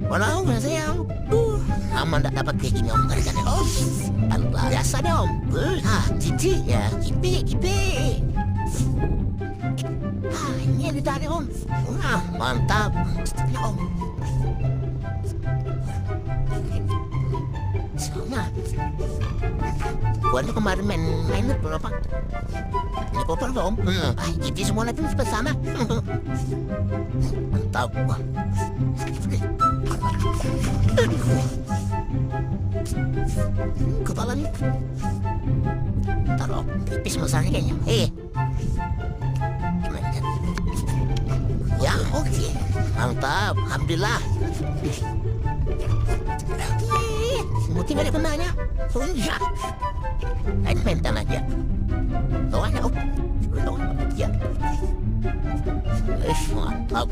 Walau saya, aman tak dapat kayak gini om. Gara-gara om. Allah biasa deh om. Cici ya, kipi. Ini yang ditarik om. Mantap. Mestinya om. Sama. Buatnya kemarin main berapa? Ini popor om. Kipi semua nanti bersama. Mantap. Kepalanya taruh tipis masanya kayaknya. Ya oke, mantap, alhamdulillah. Muti balik benarnya. Ya, mental aja. Doanya om, ya. Mantap.